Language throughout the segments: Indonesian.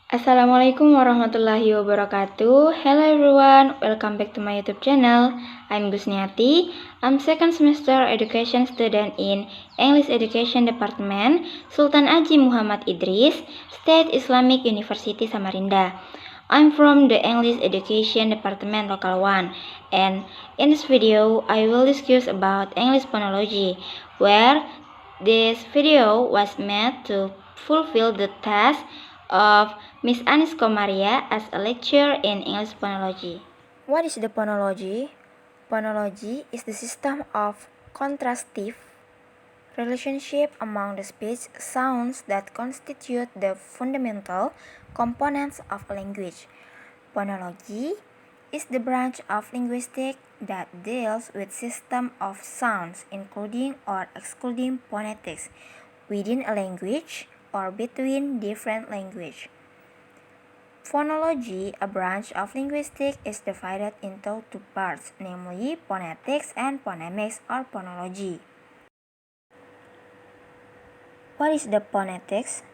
Assalamualaikum warahmatullahi wabarakatuh. Hello everyone, welcome back to my YouTube channel. I'm Gusniati. I'm second semester education student in English Education Department, Sultan Haji Muhammad Idris, State Islamic University Samarinda. I'm from the English Education Department Local 1, and in this video I will discuss about English phonology, where this video was made to fulfill the task of Miss Anis Komaria as a lecturer in English phonology. What is the phonology? Phonology is the system of contrastive relationship among the speech sounds that constitute the fundamental components of a language. Phonology is the branch of linguistics that deals with system of sounds, including or excluding phonetics, within a language or between different languages. Phonology, a branch of linguistics, is divided into two parts, namely phonetics and phonemics or phonology. What is the phonetics?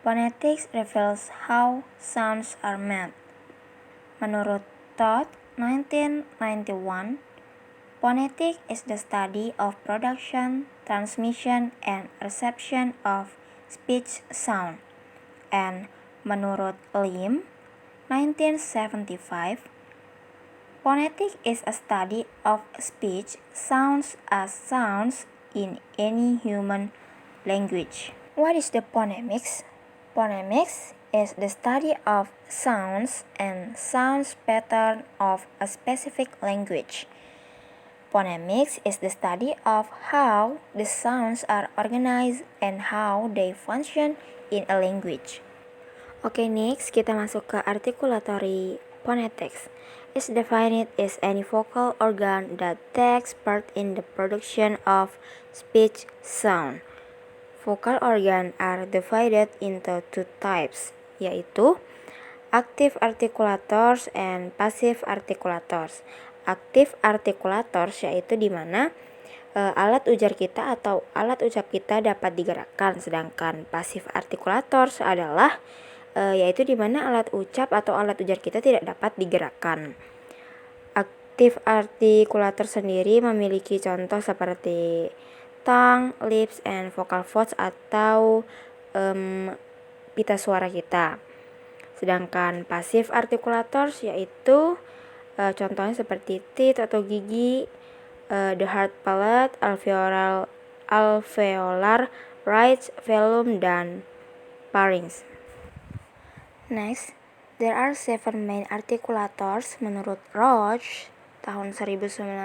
Phonetics reveals how sounds are made. Menurut Todd, 1991, phonetics is the study of production, transmission, and reception of speech sound. And menurut Lim, 1975, phonetics is a study of speech sounds as sounds in any human language. What is the phonemics? Phonemics is the study of sounds and sounds pattern of a specific language. Phonemics is the study of how the sounds are organized and how they function in a language. Okay, next kita masuk ke articulatory phonetics. Is defined as any vocal organ that takes part in the production of speech sound. Vocal organ are divided into two types, yaitu active articulators and passive articulators. Active articulators yaitu di mana alat ujar kita atau alat ucap kita dapat digerakkan, sedangkan passive articulators adalah yaitu di mana alat ucap atau alat ujar kita tidak dapat digerakkan. Aktif artikulator sendiri memiliki contoh seperti tongue, lips, and vocal folds atau pita suara kita. Sedangkan passive articulators yaitu contohnya seperti teeth atau gigi, the hard palate, alveolar ridge, velum, dan pharynx. Next, there are 7 main articulators menurut Roach tahun 1991,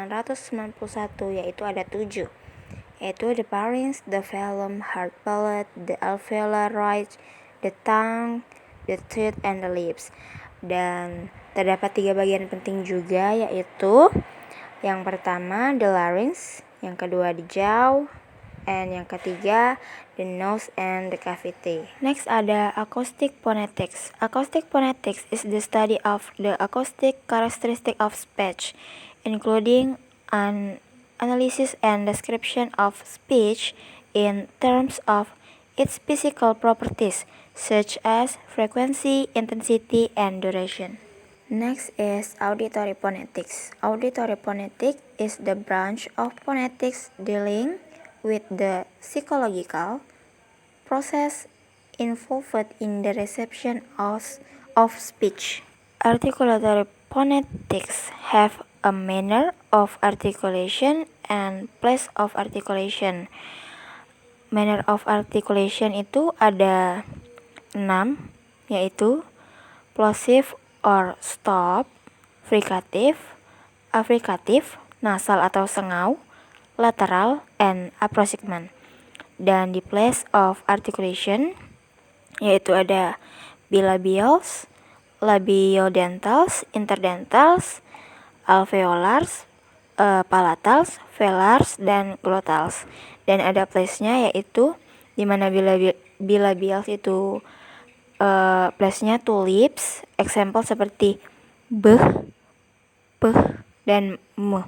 yaitu ada 7, yaitu the pharynx, the velum, hard palate, the alveolar ridge, the tongue, the teeth, and the lips. Dan terdapat 3 bagian penting juga, yaitu yang pertama the larynx, yang kedua the jaw, and yang ketiga the nose and the cavity. Next ada acoustic phonetics. Acoustic phonetics is the study of the acoustic characteristic of speech, including an analysis and description of speech in terms of its physical properties, such as frequency, intensity, and duration. Next is auditory phonetics. Auditory phonetics is the branch of phonetics dealing with the psychological process involved in the reception of speech. Articulatory phonetics have a manner of articulation and place of articulation. Manner of articulation itu ada 6, yaitu plosive or stop, fricative, affricative, nasal atau sengau, lateral, and approximant. Dan di place of articulation yaitu ada bilabials, labiodentals, interdentals, alveolars, palatals, velars, dan glottals. Dan ada place-nya yaitu di mana bilabials itu place-nya to lips, example seperti beh, peh, dan meh.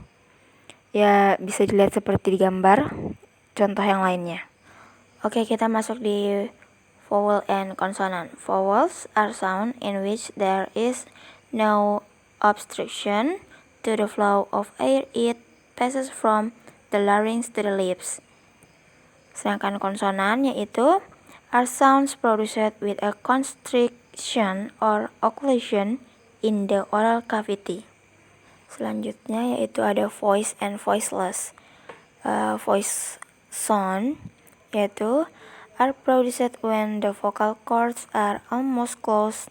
Ya bisa dilihat seperti di gambar contoh yang lainnya. Oke, kita masuk di Vowel and consonant. Vowels are sounds in which there is no obstruction to the flow of air. It passes from the larynx to the lips. Sedangkan konsonan yaitu are sounds produced with a constriction or occlusion in the oral cavity. Selanjutnya yaitu ada voice and voiceless. Voice sound yaitu are produced when the vocal cords are almost closed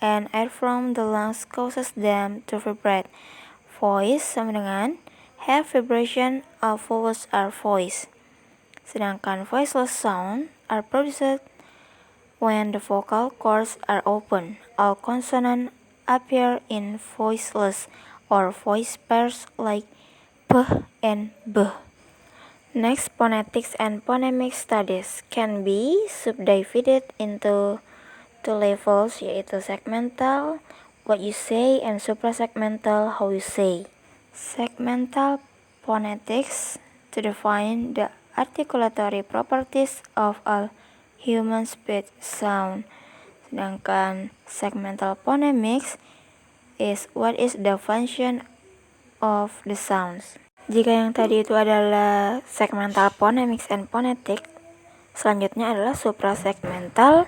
and air from the lungs causes them to vibrate. Voice sama dengan have vibration, all vowels are voice. Sedangkan voiceless sound are produced when the vocal cords are open. All consonants appear in voiceless or voice pairs like p and b. Next, phonetics and phonemic studies can be subdivided into two levels, yaitu segmental, what you say, and suprasegmental, how you say. Segmental phonetics to define the articulatory properties of all human speech sound. Sedangkan segmental phonemics is what is the function of the sounds. Jika yang tadi itu adalah segmental phonemics and phonetics, selanjutnya adalah suprasegmental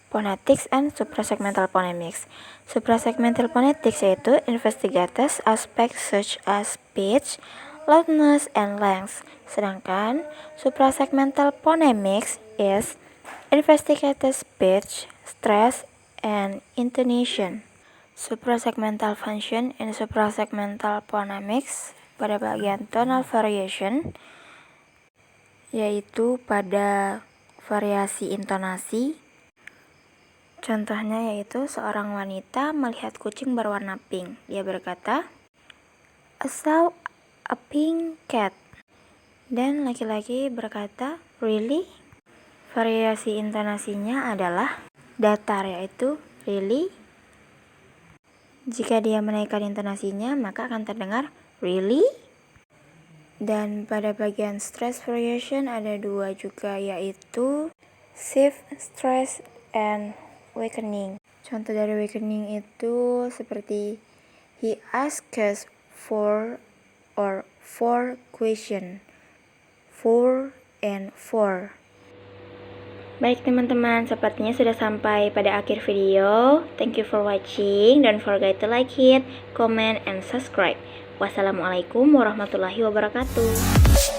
phonetics and suprasegmental phonemics. Suprasegmental phonetics yaitu investigates aspects such as pitch, loudness, and length. Sedangkan suprasegmental phonemics is investigates pitch, stress, and intonation. Suprasegmental function in suprasegmental phonemics pada bagian tonal variation, yaitu pada variasi intonasi. Contohnya yaitu seorang wanita melihat kucing berwarna pink. Dia berkata, I saw a pink cat. Dan laki-laki berkata, really? Variasi intonasinya adalah datar, yaitu really. Jika dia menaikkan intonasinya, maka akan terdengar really. Dan pada bagian stress variation ada dua juga, yaitu shift, stress, and weakening. Contoh dari weakening itu seperti he asks for or for question, for and for. Baik teman-teman, sepertinya sudah sampai pada akhir video. Thank you for watching. Don't forget to like it, comment, and subscribe. Wassalamualaikum warahmatullahi wabarakatuh.